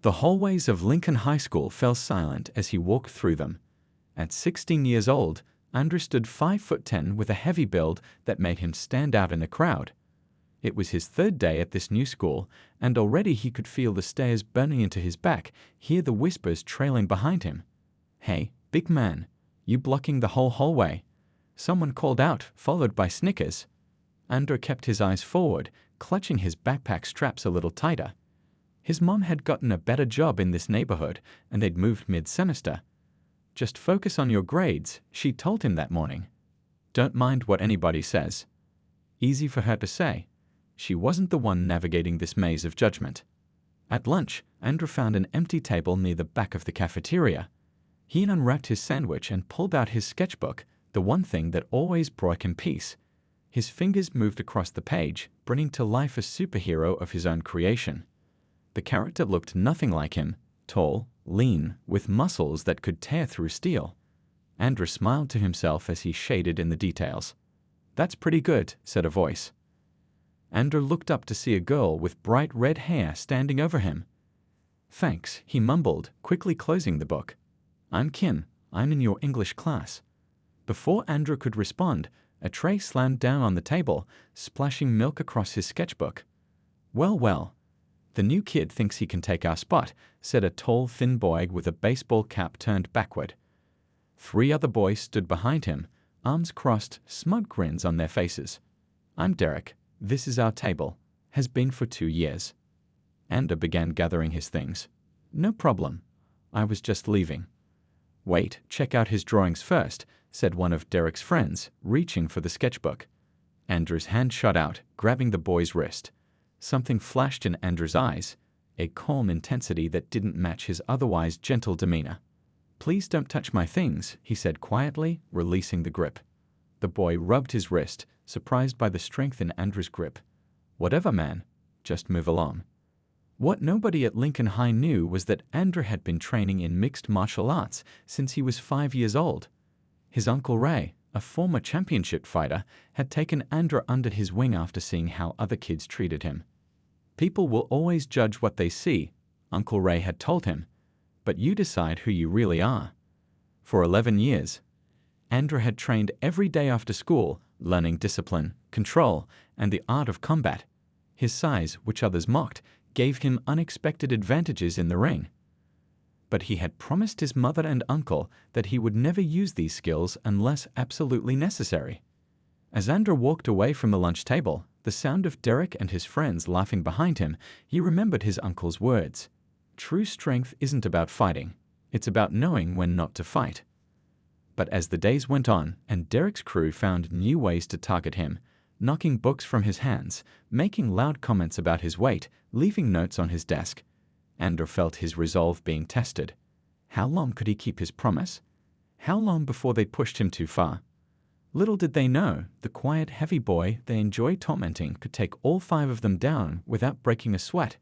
The hallways of Lincoln High School fell silent as he walked through them. At 16 years old, Andrew stood 5'10" with a heavy build that made him stand out in the crowd. It was his third day at this new school, and already he could feel the stares burning into his back, hear the whispers trailing behind him. "Hey, big man, you blocking the whole hallway," someone called out, followed by snickers. Andrew kept his eyes forward, clutching his backpack straps a little tighter. His mom had gotten a better job in this neighborhood, and they'd moved mid-semester. "Just focus on your grades," she told him that morning. "Don't mind what anybody says." Easy for her to say. She wasn't the one navigating this maze of judgment. At lunch, Andrew found an empty table near the back of the cafeteria. He unwrapped his sandwich and pulled out his sketchbook, the one thing that always brought him peace. His fingers moved across the page, bringing to life a superhero of his own creation. The character looked nothing like him, tall, lean, with muscles that could tear through steel. Andrew smiled to himself as he shaded in the details. "That's pretty good," said a voice. Andrew looked up to see a girl with bright red hair standing over him. "Thanks," he mumbled, quickly closing the book. "I'm Kim. I'm in your English class." Before Andrew could respond, a tray slammed down on the table, splashing milk across his sketchbook. "Well, well. The new kid thinks he can take our spot," said a tall, thin boy with a baseball cap turned backward. 3 other boys stood behind him, arms crossed, smug grins on their faces. "I'm Derek. This is our table. Has been for 2 years." Andrew began gathering his things. "No problem. I was just leaving." "Wait, check out his drawings first," said one of Derek's friends, reaching for the sketchbook. Andrew's hand shot out, grabbing the boy's wrist. Something flashed in Andrew's eyes, a calm intensity that didn't match his otherwise gentle demeanor. "Please don't touch my things," he said quietly, releasing the grip. The boy rubbed his wrist, surprised by the strength in Andrew's grip. "Whatever, man. Just move along." What nobody at Lincoln High knew was that Andrew had been training in mixed martial arts since he was 5 years old. His uncle Ray, a former championship fighter, had taken Andrew under his wing after seeing how other kids treated him. "People will always judge what they see," Uncle Ray had told him, "but you decide who you really are." For 11 years, Andrew had trained every day after school, learning discipline, control, and the art of combat. His size, which others mocked, gave him unexpected advantages in the ring. But he had promised his mother and uncle that he would never use these skills unless absolutely necessary. As Andrew walked away from the lunch table, the sound of Derek and his friends laughing behind him, he remembered his uncle's words. "True strength isn't about fighting. It's about knowing when not to fight." But as the days went on and Derek's crew found new ways to target him, knocking books from his hands, making loud comments about his weight, leaving notes on his desk, Andrew felt his resolve being tested. How long could he keep his promise? How long before they pushed him too far? Little did they know, the quiet, heavy boy they enjoyed tormenting could take all 5 of them down without breaking a sweat.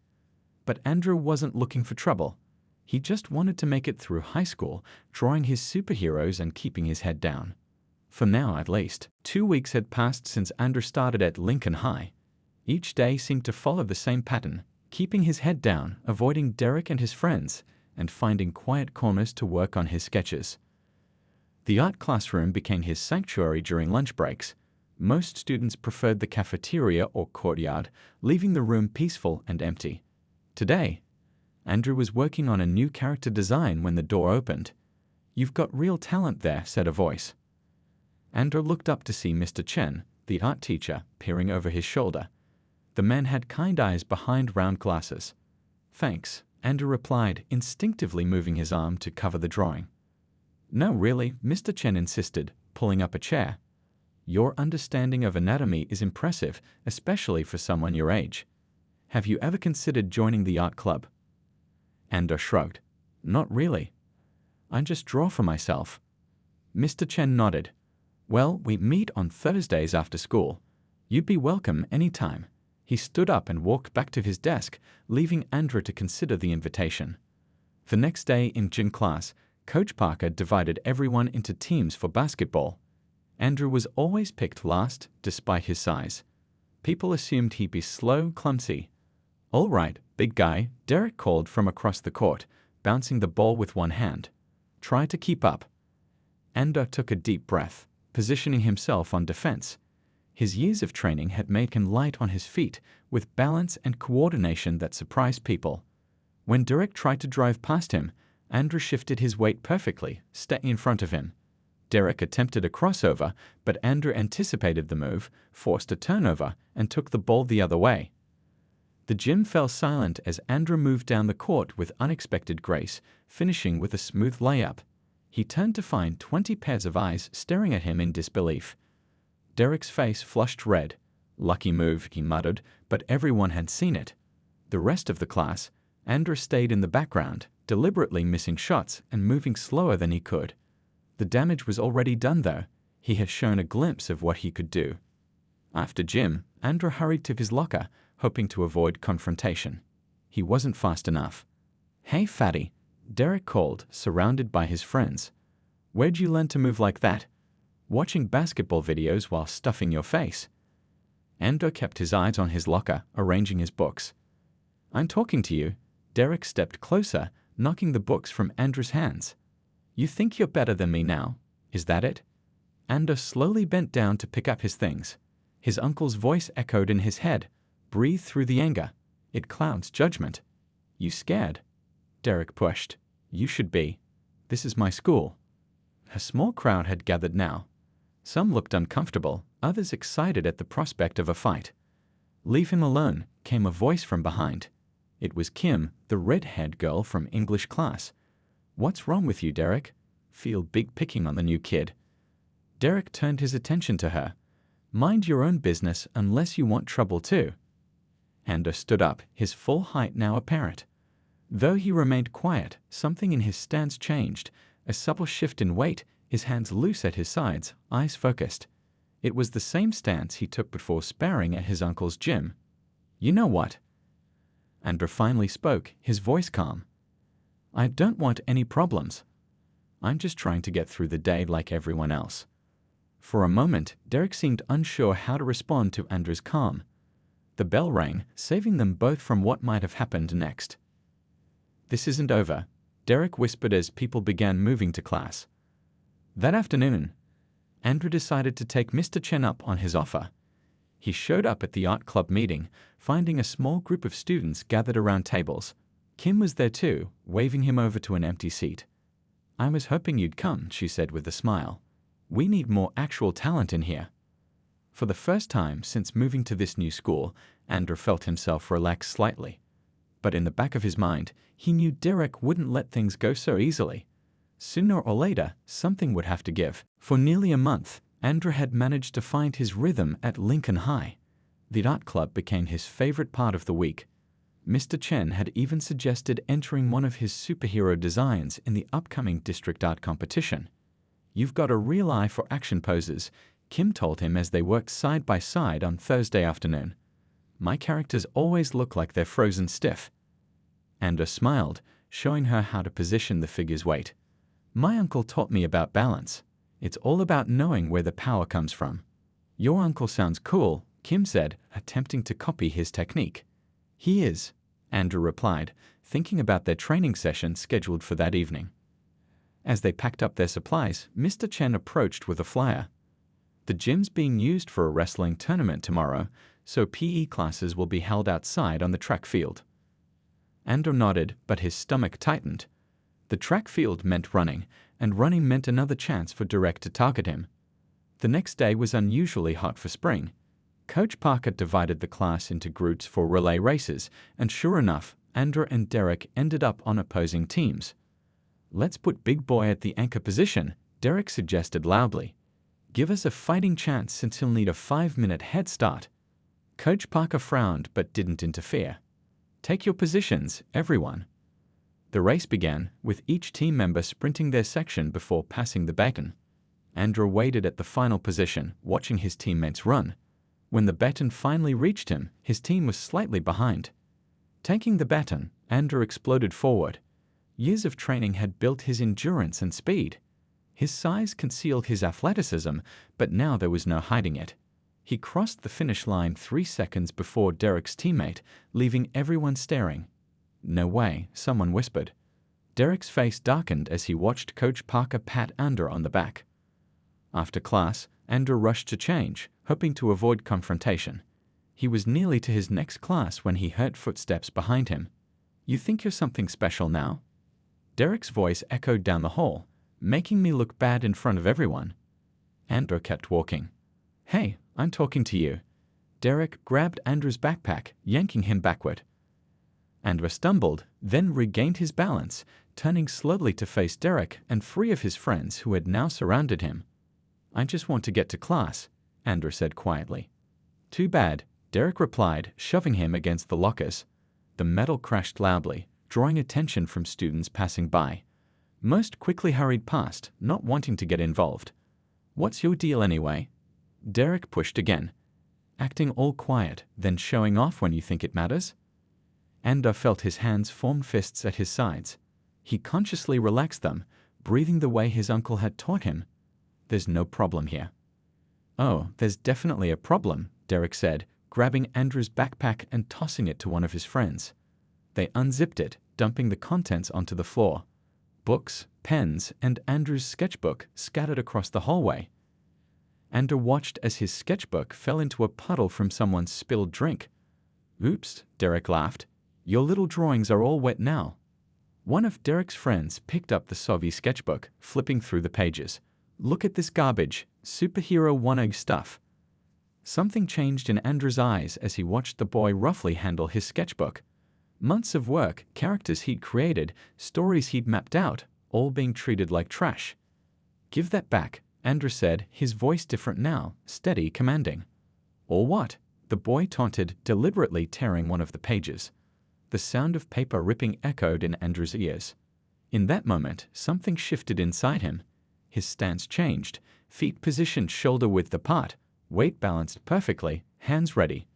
But Andrew wasn't looking for trouble. He just wanted to make it through high school, drawing his superheroes and keeping his head down. For now, at least. 2 weeks had passed since Andrew started at Lincoln High. Each day seemed to follow the same pattern, keeping his head down, avoiding Derek and his friends, and finding quiet corners to work on his sketches. The art classroom became his sanctuary during lunch breaks. Most students preferred the cafeteria or courtyard, leaving the room peaceful and empty. Today, Andrew was working on a new character design when the door opened. "You've got real talent there," said a voice. Andrew looked up to see Mr. Chen, the art teacher, peering over his shoulder. The man had kind eyes behind round glasses. "Thanks," Andrew replied, instinctively moving his arm to cover the drawing. "No, really," Mr. Chen insisted, pulling up a chair. "Your understanding of anatomy is impressive, especially for someone your age. Have you ever considered joining the art club?" Andrew shrugged. "Not really. I just draw for myself." Mr. Chen nodded. "Well, we meet on Thursdays after school. You'd be welcome any time." He stood up and walked back to his desk, leaving Andrew to consider the invitation. The next day in gym class, Coach Parker divided everyone into teams for basketball. Andrew was always picked last, despite his size. People assumed he'd be slow, clumsy. "All right, Big guy, Derek called from across the court, bouncing the ball with one hand. Try to keep up. Andrew took a deep breath, positioning himself on defense. His years of training had made him light on his feet, with balance and coordination that surprised people. When Derek tried to drive past him, Andrew shifted his weight perfectly, staying in front of him. Derek attempted a crossover, but Andrew anticipated the move, forced a turnover, and took the ball the other way. The gym fell silent as Andrew moved down the court with unexpected grace, finishing with a smooth layup. He turned to find 20 pairs of eyes staring at him in disbelief. Derek's face flushed red. Lucky move, he muttered, but everyone had seen it. The rest of the class, Andrew stayed in the background, deliberately missing shots and moving slower than he could. The damage was already done though. He had shown a glimpse of what he could do. After gym, Andrew hurried to his locker, hoping to avoid confrontation. He wasn't fast enough. "Hey, fatty," Derek called, surrounded by his friends. "Where'd you learn to move like that? Watching basketball videos while stuffing your face?" Andrew kept his eyes on his locker, arranging his books. "I'm talking to you." Derek stepped closer, knocking the books from Andrew's hands. "You think you're better than me now? Is that it?" Andrew slowly bent down to pick up his things. His uncle's voice echoed in his head. Breathe through the anger. It clouds judgment. "You scared?" Derek pushed. "You should be. This is my school." A small crowd had gathered now. Some looked uncomfortable, others excited at the prospect of a fight. "Leave him alone," came a voice from behind. It was Kim, the red-haired girl from English class. "What's wrong with you, Derek? Feel big picking on the new kid." Derek turned his attention to her. "Mind your own business unless you want trouble too." Andrew stood up, his full height now apparent. Though he remained quiet, something in his stance changed. A supple shift in weight, his hands loose at his sides, eyes focused. It was the same stance he took before sparring at his uncle's gym. "You know what?" Andrew finally spoke, his voice calm. "I don't want any problems. I'm just trying to get through the day like everyone else." For a moment, Derek seemed unsure how to respond to Andrew's calm. The bell rang, saving them both from what might have happened next. "This isn't over," Derek whispered as people began moving to class. That afternoon, Andrew decided to take Mr. Chen up on his offer. He showed up at the art club meeting, finding a small group of students gathered around tables. Kim was there too, waving him over to an empty seat. "I was hoping you'd come," she said with a smile. "We need more actual talent in here." For the first time since moving to this new school, Andrew felt himself relax slightly. But in the back of his mind, he knew Derek wouldn't let things go so easily. Sooner or later, something would have to give. For nearly a month, Andrew had managed to find his rhythm at Lincoln High. The art club became his favorite part of the week. Mr. Chen had even suggested entering one of his superhero designs in the upcoming district art competition. "You've got a real eye for action poses," Kim told him as they worked side by side on Thursday afternoon. "My characters always look like they're frozen stiff." Andrew smiled, showing her how to position the figure's weight. "My uncle taught me about balance. It's all about knowing where the power comes from." "Your uncle sounds cool," Kim said, attempting to copy his technique. "He is," Andrew replied, thinking about their training session scheduled for that evening. As they packed up their supplies, Mr. Chen approached with a flyer. "The gym's being used for a wrestling tournament tomorrow, so PE classes will be held outside on the track field." Andrew nodded, but his stomach tightened. The track field meant running, and running meant another chance for Derek to target him. The next day was unusually hot for spring. Coach Parker divided the class into groups for relay races, and sure enough, Andrew and Derek ended up on opposing teams. "Let's put Big Boy at the anchor position," Derek suggested loudly. "Give us a fighting chance since he'll need a 5-minute head start." Coach Parker frowned but didn't interfere. "Take your positions, everyone." The race began, with each team member sprinting their section before passing the baton. Andrew waited at the final position, watching his teammates run. When the baton finally reached him, his team was slightly behind. Taking the baton, Andrew exploded forward. Years of training had built his endurance and speed. His size concealed his athleticism, but now there was no hiding it. He crossed the finish line 3 seconds before Derek's teammate, leaving everyone staring. No way, someone whispered. Derek's face darkened as he watched Coach Parker pat Andrew on the back. After class, Andrew rushed to change, hoping to avoid confrontation. He was nearly to his next class when he heard footsteps behind him. "You think you're something special now?" Derek's voice echoed down the hall, making me look bad in front of everyone. Andrew kept walking. "Hey, I'm talking to you." Derek grabbed Andrew's backpack, yanking him backward. Andrew stumbled, then regained his balance, turning slowly to face Derek and three of his friends who had now surrounded him. "I just want to get to class," Andrew said quietly. "Too bad," Derek replied, shoving him against the lockers. The metal crashed loudly, drawing attention from students passing by. Most quickly hurried past, not wanting to get involved. "What's your deal anyway?" Derek pushed again. "Acting all quiet, then showing off when you think it matters?" Andrew felt his hands form fists at his sides. He consciously relaxed them, breathing the way his uncle had taught him. "There's no problem here." "Oh, there's definitely a problem," Derek said, grabbing Andrew's backpack and tossing it to one of his friends. They unzipped it, dumping the contents onto the floor. Books, pens, and Andrew's sketchbook scattered across the hallway. Andrew watched as his sketchbook fell into a puddle from someone's spilled drink. "Oops," Derek laughed. "Your little drawings are all wet now." One of Derek's friends picked up the soggy sketchbook, flipping through the pages. "Look at this garbage, superhero one-egg stuff." Something changed in Andrew's eyes as he watched the boy roughly handle his sketchbook. Months of work, characters he'd created, stories he'd mapped out, all being treated like trash. "Give that back," Andrew said, his voice different now, steady, commanding. "Or what?" The boy taunted, deliberately tearing one of the pages. The sound of paper ripping echoed in Andrew's ears. In that moment, something shifted inside him. His stance changed, feet positioned shoulder-width apart, weight balanced perfectly, hands ready.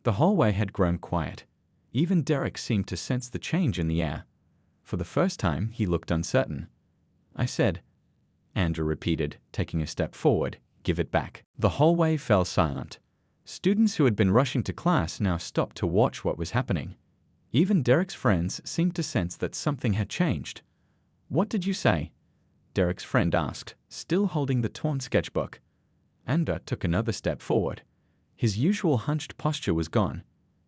The hallway had grown quiet. Even Derek seemed to sense the change in the air. For the first time, he looked uncertain. "I said," Andrew repeated, taking a step forward, "give it back." The hallway fell silent. Students who had been rushing to class now stopped to watch what was happening. Even Derek's friends seemed to sense that something had changed. "What did you say?" Derek's friend asked, still holding the torn sketchbook. Andrew took another step forward. His usual hunched posture was gone.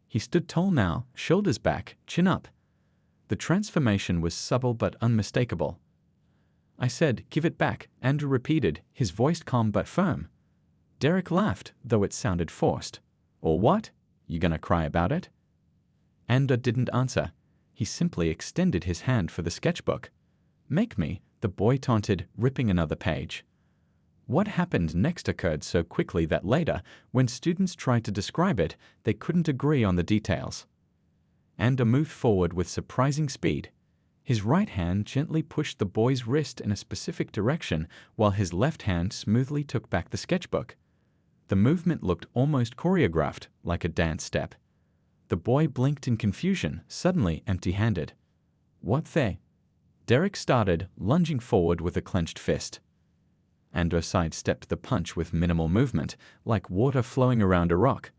He stood tall now, shoulders back, chin up. The transformation was subtle but unmistakable. "I said, give it back," Andrew repeated, his voice calm but firm. Derek laughed, though it sounded forced. "Or what? You gonna cry about it?" Andrew didn't answer. He simply extended his hand for the sketchbook. "Make me," the boy taunted, ripping another page. What happened next occurred so quickly that later, when students tried to describe it, they couldn't agree on the details. Andrew moved forward with surprising speed. His right hand gently pushed the boy's wrist in a specific direction, while his left hand smoothly took back the sketchbook. The movement looked almost choreographed, like a dance step. The boy blinked in confusion, suddenly empty-handed. "What the?" Derek started, lunging forward with a clenched fist. Andrew sidestepped the punch with minimal movement, like water flowing around a rock.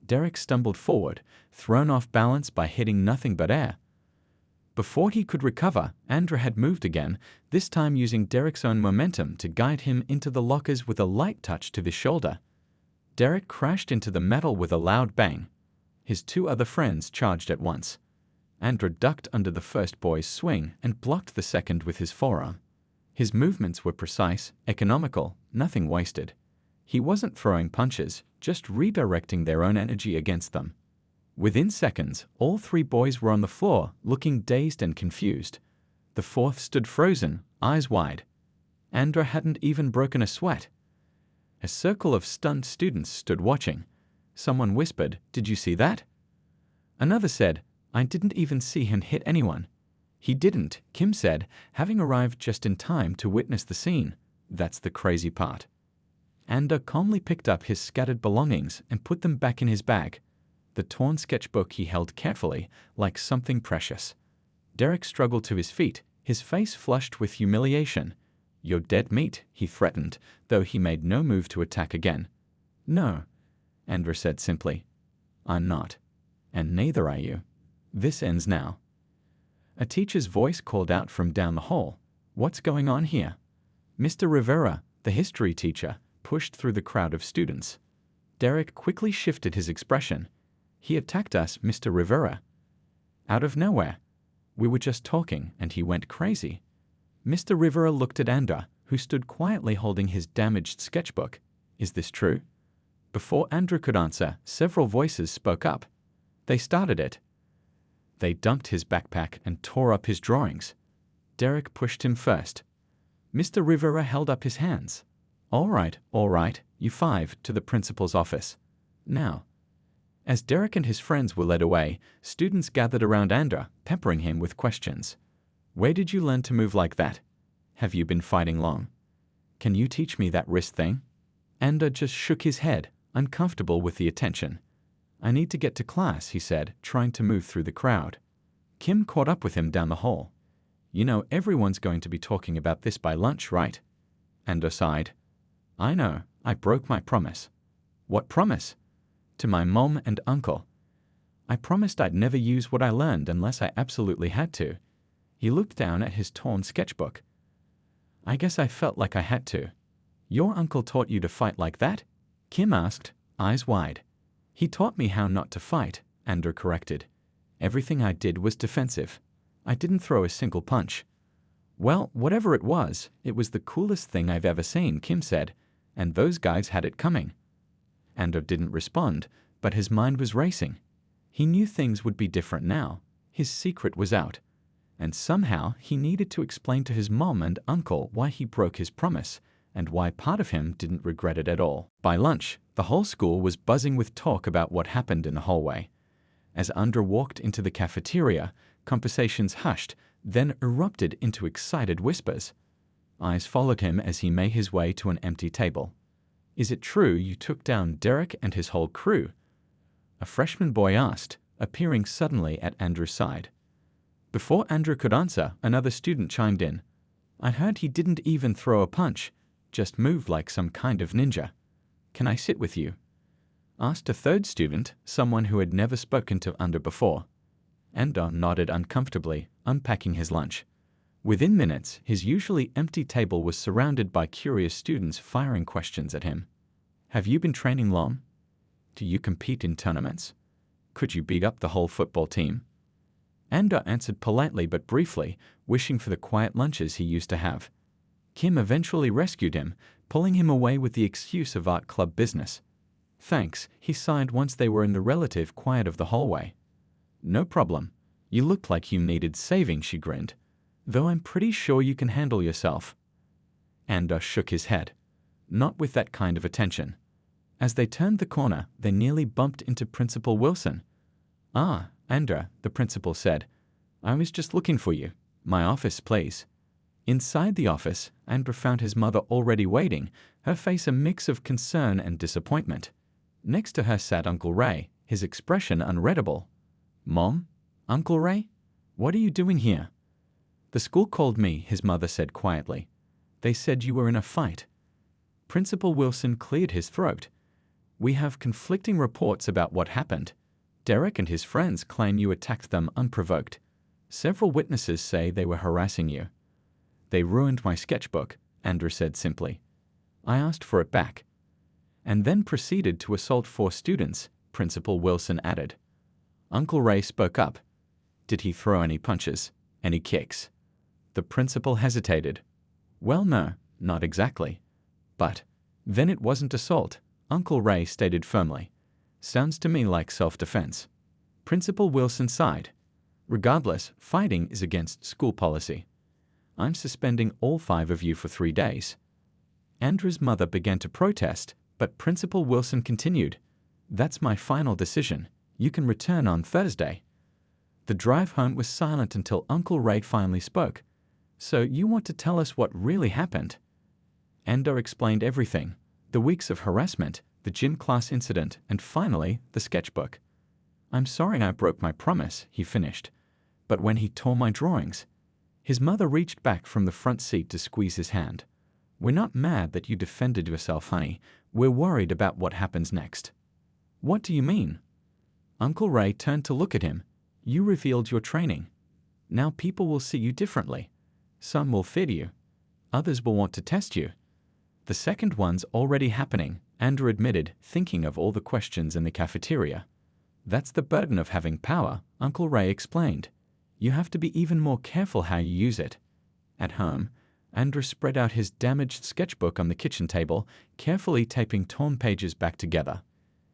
Derek stumbled forward, thrown off balance by hitting nothing but air. Before he could recover, Andrew had moved again, this time using Derek's own momentum to guide him into the lockers with a light touch to his shoulder. Derek crashed into the metal with a loud bang. His two other friends charged at once. Andrew ducked under the first boy's swing and blocked the second with his forearm. His movements were precise, economical, nothing wasted. He wasn't throwing punches, just redirecting their own energy against them. Within seconds, all three boys were on the floor, looking dazed and confused. The fourth stood frozen, eyes wide. Andrew hadn't even broken a sweat. A circle of stunned students stood watching. Someone whispered, "Did you see that?" Another said, "I didn't even see him hit anyone." "He didn't," Kim said, having arrived just in time to witness the scene. "That's the crazy part." Andrew calmly picked up his scattered belongings and put them back in his bag. The torn sketchbook he held carefully, like something precious. Derek struggled to his feet, his face flushed with humiliation. "You're dead meat," he threatened, though he made no move to attack again. "No," Andrew said simply. "I'm not. And neither are you. This ends now." A teacher's voice called out from down the hall. "What's going on here?" Mr. Rivera, the history teacher, pushed through the crowd of students. Derek quickly shifted his expression. "He attacked us, Mr. Rivera." "Out of nowhere. We were just talking and he went crazy." Mr. Rivera looked at Andrew, who stood quietly holding his damaged sketchbook. "Is this true?" Before Andrew could answer, several voices spoke up. "They started it." They dumped his backpack and tore up his drawings. Derek pushed him first. Mr. Rivera held up his hands. All right, you five, to the principal's office. Now." As Derek and his friends were led away, students gathered around Andrew, peppering him with questions. "Where did you learn to move like that? Have you been fighting long? Can you teach me that wrist thing?" Andrew just shook his head, uncomfortable with the attention. "I need to get to class," he said, trying to move through the crowd. Kim caught up with him down the hall. "You know everyone's going to be talking about this by lunch, right?" Andrew sighed. "I know, I broke my promise." "What promise?" "To my mom and uncle. I promised I'd never use what I learned unless I absolutely had to." He looked down at his torn sketchbook. "I guess I felt like I had to." "Your uncle taught you to fight like that?" Kim asked, eyes wide. "He taught me how not to fight," Andrew corrected. "Everything I did was defensive. I didn't throw a single punch." "Well, whatever it was the coolest thing I've ever seen," Kim said, "and those guys had it coming." Andrew didn't respond, but his mind was racing. He knew things would be different now. His secret was out. And somehow he needed to explain to his mom and uncle why he broke his promise, and why part of him didn't regret it at all. By lunch, the whole school was buzzing with talk about what happened in the hallway. As Andrew walked into the cafeteria, conversations hushed, then erupted into excited whispers. Eyes followed him as he made his way to an empty table. "Is it true you took down Derek and his whole crew?" A freshman boy asked, appearing suddenly at Andrew's side. Before Andrew could answer, another student chimed in. "I heard he didn't even throw a punch, just moved like some kind of ninja. Can I sit with you?" Asked a third student, someone who had never spoken to Andrew before. Andrew nodded uncomfortably, unpacking his lunch. Within minutes, his usually empty table was surrounded by curious students firing questions at him. "Have you been training long? Do you compete in tournaments? Could you beat up the whole football team?" Andrew answered politely but briefly, wishing for the quiet lunches he used to have. Kim eventually rescued him, pulling him away with the excuse of art club business. "Thanks," he sighed once they were in the relative quiet of the hallway. "No problem. You looked like you needed saving," she grinned. "Though I'm pretty sure you can handle yourself." Andrew shook his head. Not with that kind of attention. As they turned the corner, they nearly bumped into Principal Wilson. "Ah, Andrew," the principal said. "I was just looking for you. My office, please." Inside the office, Andrew found his mother already waiting, her face a mix of concern and disappointment. Next to her sat Uncle Ray, his expression unreadable. "Mom? Uncle Ray? What are you doing here?" "The school called me," his mother said quietly. "They said you were in a fight." Principal Wilson cleared his throat. "We have conflicting reports about what happened. Derek and his friends claim you attacked them unprovoked. Several witnesses say they were harassing you." "They ruined my sketchbook," Andrew said simply. "I asked for it back." "And then proceeded to assault 4 students," Principal Wilson added. Uncle Ray spoke up. "Did he throw any punches? Any kicks?" The principal hesitated. "Well, no, not exactly. But then it wasn't assault," Uncle Ray stated firmly. "Sounds to me like self-defense." Principal Wilson sighed. "Regardless, fighting is against school policy. I'm suspending all 5 of you for 3 days." Andrew's mother began to protest, but Principal Wilson continued. "That's my final decision. You can return on Thursday." The drive home was silent until Uncle Ray finally spoke. "So you want to tell us what really happened?" Andrew explained everything. The weeks of harassment, the gym class incident, and finally, the sketchbook. "I'm sorry I broke my promise," he finished. "But when he tore my drawings..." His mother reached back from the front seat to squeeze his hand. "We're not mad that you defended yourself, honey. We're worried about what happens next." "What do you mean?" Uncle Ray turned to look at him. "You revealed your training." Now people will see you differently. Some will fear you. Others will want to test you. The second one's already happening, Andrew admitted, thinking of all the questions in the cafeteria. That's the burden of having power, Uncle Ray explained. You have to be even more careful how you use it. At home, Andrew spread out his damaged sketchbook on the kitchen table, carefully taping torn pages back together.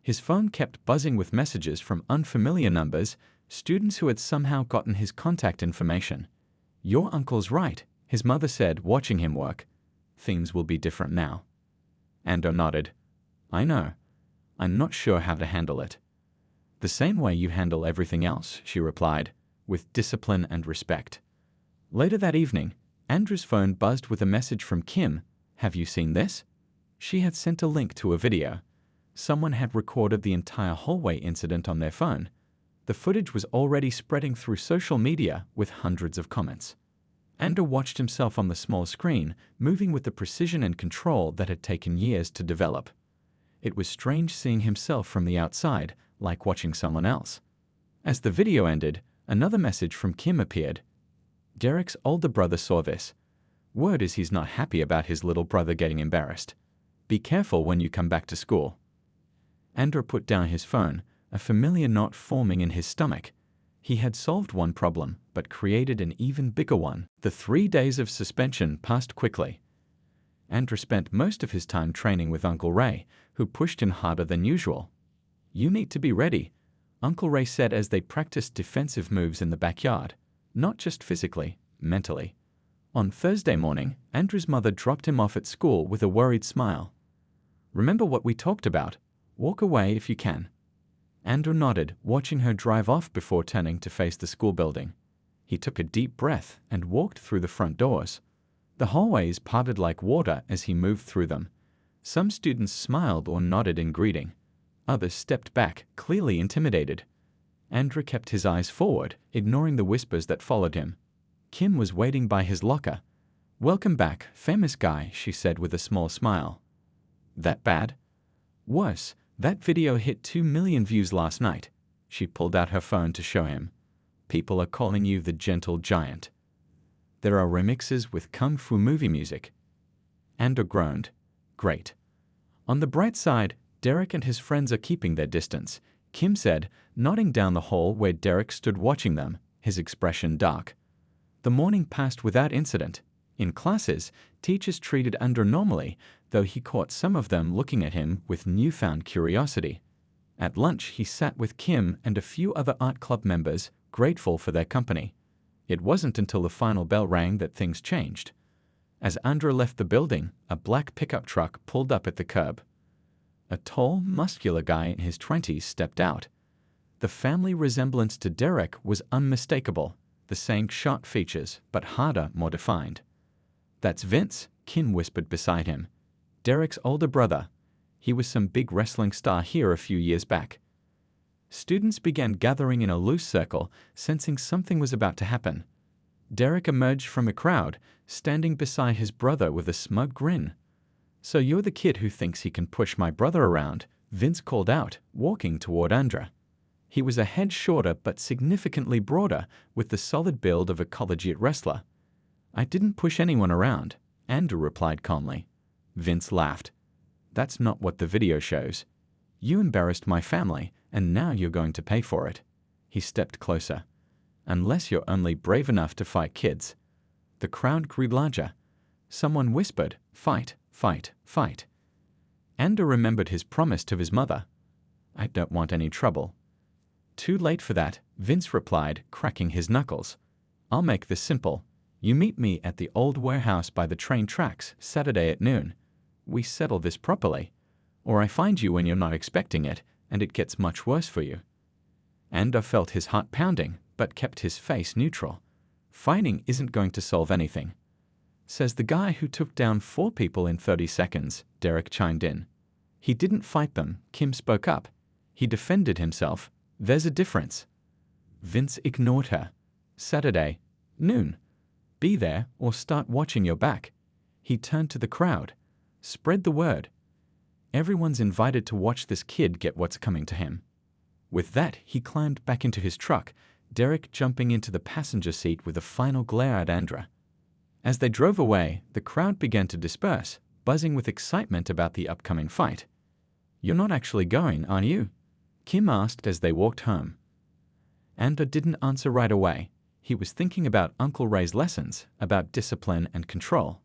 His phone kept buzzing with messages from unfamiliar numbers, students who had somehow gotten his contact information. "Your uncle's right," his mother said, watching him work. "Things will be different now." Andrew nodded. "I know. I'm not sure how to handle it." "The same way you handle everything else," she replied, with discipline and respect. Later that evening, Andrew's phone buzzed with a message from Kim. "Have you seen this?" She had sent a link to a video. Someone had recorded the entire hallway incident on their phone. The footage was already spreading through social media with hundreds of comments. Andrew watched himself on the small screen, moving with the precision and control that had taken years to develop. It was strange seeing himself from the outside, like watching someone else. As the video ended, another message from Kim appeared. Derek's older brother saw this. "Word is he's not happy about his little brother getting embarrassed. Be careful when you come back to school." Andrew put down his phone, a familiar knot forming in his stomach. He had solved one problem, but created an even bigger one. The 3 days of suspension passed quickly. Andrew spent most of his time training with Uncle Ray, who pushed him harder than usual. "You need to be ready," Uncle Ray said as they practiced defensive moves in the backyard, not just physically, mentally. On Thursday morning, Andrew's mother dropped him off at school with a worried smile. "Remember what we talked about. Walk away if you can." Andrew nodded, watching her drive off before turning to face the school building. He took a deep breath and walked through the front doors. The hallways parted like water as he moved through them. Some students smiled or nodded in greeting. Others stepped back, clearly intimidated. Andrew kept his eyes forward, ignoring the whispers that followed him. Kim was waiting by his locker. "Welcome back, famous guy," she said with a small smile. "That bad?" "Worse. That video hit 2 million views last night." She pulled out her phone to show him. "People are calling you the gentle giant. There are remixes with kung fu movie music." Andrew groaned. "Great." On the bright side, Derek and his friends are keeping their distance, Kim said, nodding down the hall where Derek stood watching them, his expression dark. The morning passed without incident. In classes, teachers treated Andrew normally, though he caught some of them looking at him with newfound curiosity. At lunch, he sat with Kim and a few other art club members, grateful for their company. It wasn't until the final bell rang that things changed. As Andrew left the building, a black pickup truck pulled up at the curb. A tall, muscular guy in his 20s stepped out. The family resemblance to Derek was unmistakable, the same sharp features, but harder, more defined. "That's Vince," Kim whispered beside him. "Derek's older brother. He was some big wrestling star here a few years back." Students began gathering in a loose circle, sensing something was about to happen. Derek emerged from a crowd, standing beside his brother with a smug grin. "So you're the kid who thinks he can push my brother around," Vince called out, walking toward Andrew. He was a head shorter but significantly broader, with the solid build of a collegiate wrestler. "I didn't push anyone around," Andrew replied calmly. Vince laughed. "That's not what the video shows. You embarrassed my family, and now you're going to pay for it." He stepped closer. "Unless you're only brave enough to fight kids." The crowd grew larger. Someone whispered, "Fight, fight, fight." Andrew remembered his promise to his mother. "I don't want any trouble." "Too late for that," Vince replied, cracking his knuckles. "I'll make this simple. You meet me at the old warehouse by the train tracks Saturday at noon. We settle this properly. Or I find you when you're not expecting it, and it gets much worse for you." Andrew felt his heart pounding, but kept his face neutral. "Fighting isn't going to solve anything." "Says the guy who took down 4 people in 30 seconds, Derek chimed in. "He didn't fight them," Kim spoke up. "He defended himself. There's a difference." Vince ignored her. "Saturday, noon. Be there or start watching your back." He turned to the crowd. "Spread the word. Everyone's invited to watch this kid get what's coming to him." With that, he climbed back into his truck, Derek jumping into the passenger seat with a final glare at Andra. As they drove away, the crowd began to disperse, buzzing with excitement about the upcoming fight. "You're not actually going, are you?" Kim asked as they walked home. Andra didn't answer right away. He was thinking about Uncle Ray's lessons, about discipline and control.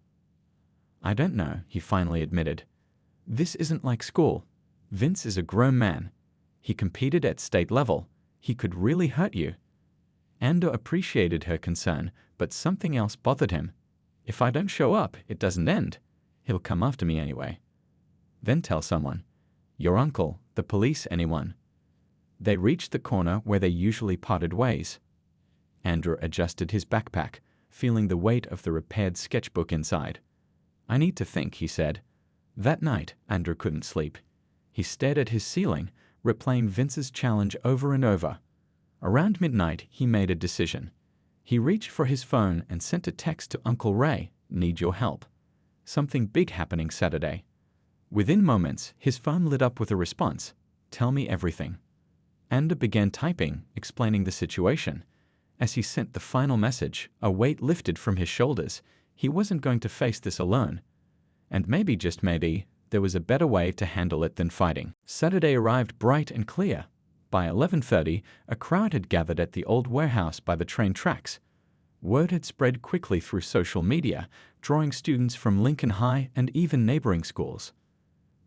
"I don't know," he finally admitted. "This isn't like school. Vince is a grown man. He competed at state level. He could really hurt you." Andra appreciated her concern, but something else bothered him. "If I don't show up, it doesn't end. He'll come after me anyway." "Then tell someone. Your uncle, the police, anyone." They reached the corner where they usually parted ways. Andrew adjusted his backpack, feeling the weight of the repaired sketchbook inside. "I need to think," he said. That night, Andrew couldn't sleep. He stared at his ceiling, replaying Vince's challenge over and over. Around midnight, he made a decision. He reached for his phone and sent a text to Uncle Ray, "Need your help. Something big happening Saturday." Within moments, his phone lit up with a response, "Tell me everything." Andrew began typing, explaining the situation. As he sent the final message, a weight lifted from his shoulders. He wasn't going to face this alone. And maybe, just maybe, there was a better way to handle it than fighting. Saturday arrived bright and clear. By 11:30, a crowd had gathered at the old warehouse by the train tracks. Word had spread quickly through social media, drawing students from Lincoln High and even neighboring schools.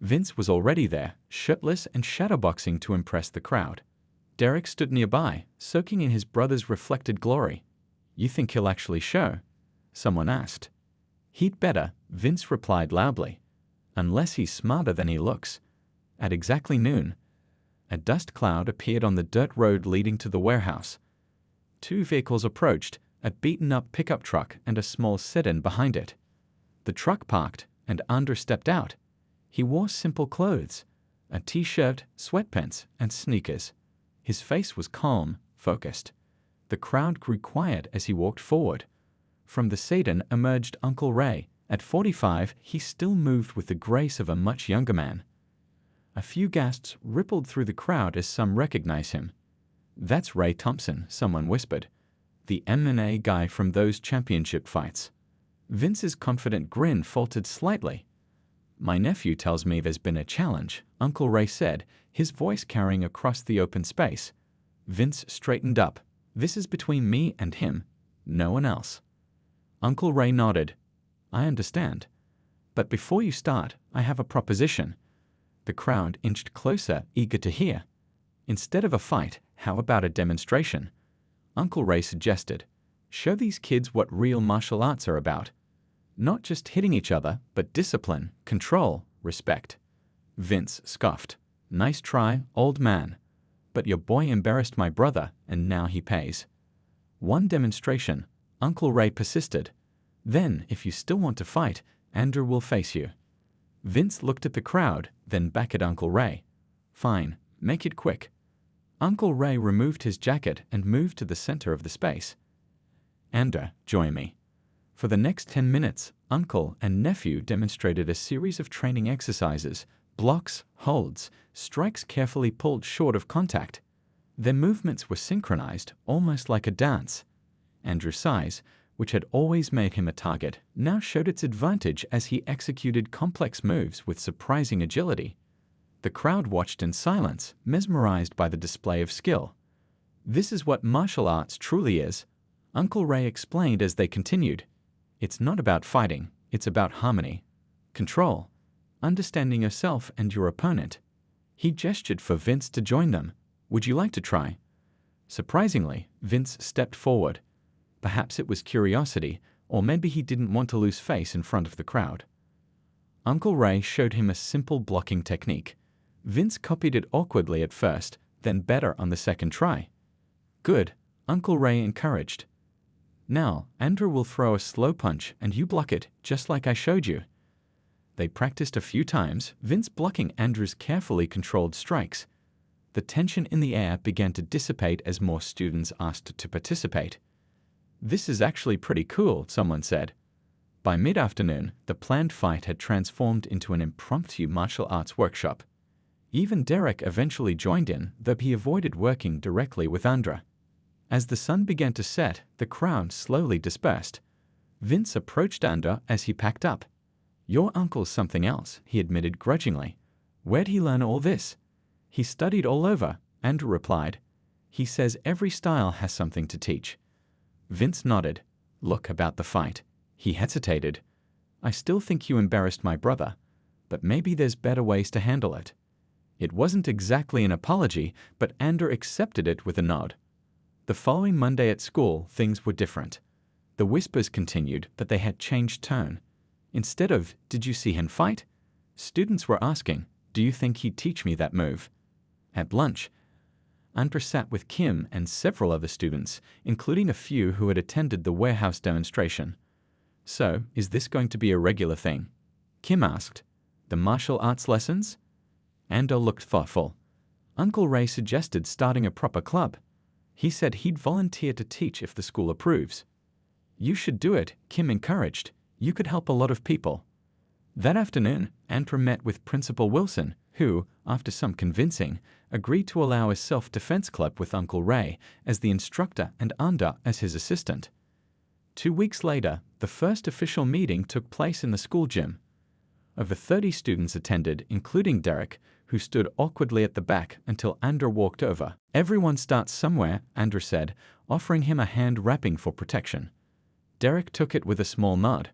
Vince was already there, shirtless and shadowboxing to impress the crowd. Derek stood nearby, soaking in his brother's reflected glory. "You think he'll actually show?" someone asked. "He'd better," Vince replied loudly. "Unless he's smarter than he looks." At exactly noon, a dust cloud appeared on the dirt road leading to the warehouse. Two vehicles approached, a beaten-up pickup truck and a small sedan behind it. The truck parked, and Andrew stepped out. He wore simple clothes, a t-shirt, sweatpants, and sneakers. His face was calm, focused. The crowd grew quiet as he walked forward. From the sedan emerged Uncle Ray. At 45, he still moved with the grace of a much younger man. A few gasps rippled through the crowd as some recognized him. "That's Ray Thompson," someone whispered. "The MMA guy from those championship fights." Vince's confident grin faltered slightly. "My nephew tells me there's been a challenge," Uncle Ray said, his voice carrying across the open space. Vince straightened up. "This is between me and him. No one else." Uncle Ray nodded. "I understand. But before you start, I have a proposition." The crowd inched closer, eager to hear. "Instead of a fight, how about a demonstration?" Uncle Ray suggested. "Show these kids what real martial arts are about. Not just hitting each other, but discipline, control, respect." Vince scoffed. "Nice try, old man. But your boy embarrassed my brother, and now he pays." "One demonstration," Uncle Ray persisted. "Then, if you still want to fight, Andrew will face you." Vince looked at the crowd, then back at Uncle Ray. "Fine, make it quick." Uncle Ray removed his jacket and moved to the center of the space. "Andrew, join me." For the next 10 minutes, uncle and nephew demonstrated a series of training exercises, blocks, holds, strikes carefully pulled short of contact. Their movements were synchronized, almost like a dance. Andrew's size, which had always made him a target, now showed its advantage as he executed complex moves with surprising agility. The crowd watched in silence, mesmerized by the display of skill. "This is what martial arts truly is," Uncle Ray explained as they continued. "It's not about fighting, it's about harmony, control, understanding yourself and your opponent." He gestured for Vince to join them. "Would you like to try?" Surprisingly, Vince stepped forward. Perhaps it was curiosity, or maybe he didn't want to lose face in front of the crowd. Uncle Ray showed him a simple blocking technique. Vince copied it awkwardly at first, then better on the second try. "Good," Uncle Ray encouraged. "Now, Andrew will throw a slow punch and you block it, just like I showed you." They practiced a few times, Vince blocking Andrew's carefully controlled strikes. The tension in the air began to dissipate as more students asked to participate. "This is actually pretty cool," someone said. By mid-afternoon, the planned fight had transformed into an impromptu martial arts workshop. Even Derek eventually joined in, though he avoided working directly with Andra. As the sun began to set, the crowd slowly dispersed. Vince approached Andrew as he packed up. "Your uncle's something else," he admitted grudgingly. "Where'd he learn all this?" "He studied all over," Andrew replied. "He says every style has something to teach." Vince nodded. "Look, about the fight." He hesitated. "I still think you embarrassed my brother, but maybe there's better ways to handle it." It wasn't exactly an apology, but Andrew accepted it with a nod. The following Monday at school, things were different. The whispers continued, but they had changed tone. Instead of, "Did you see him fight?" students were asking, "Do you think he'd teach me that move?" At lunch, Andrew sat with Kim and several other students, including a few who had attended the warehouse demonstration. "So, is this going to be a regular thing?" Kim asked. "The martial arts lessons?" Andrew looked thoughtful. "Uncle Ray suggested starting a proper club. He said he'd volunteer to teach if the school approves." "You should do it," Kim encouraged. "You could help a lot of people." That afternoon, Andrew met with Principal Wilson, who, after some convincing, agreed to allow a self-defense club with Uncle Ray as the instructor and Andrew as his assistant. 2 weeks later, the first official meeting took place in the school gym. Over 30 students attended, including Derek, who stood awkwardly at the back until Andrew walked over. "Everyone starts somewhere," Andrew said, offering him a hand wrapping for protection. Derek took it with a small nod.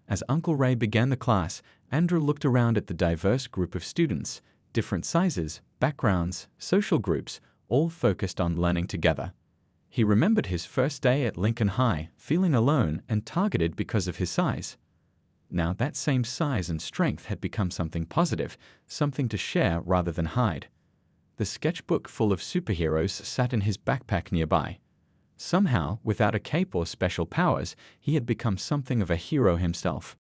As Uncle Ray began the class, Andrew looked around at the diverse group of students, different sizes, backgrounds, social groups, all focused on learning together. He remembered his first day at Lincoln High, feeling alone and targeted because of his size. Now that same size and strength had become something positive, something to share rather than hide. The sketchbook full of superheroes sat in his backpack nearby. Somehow, without a cape or special powers, he had become something of a hero himself.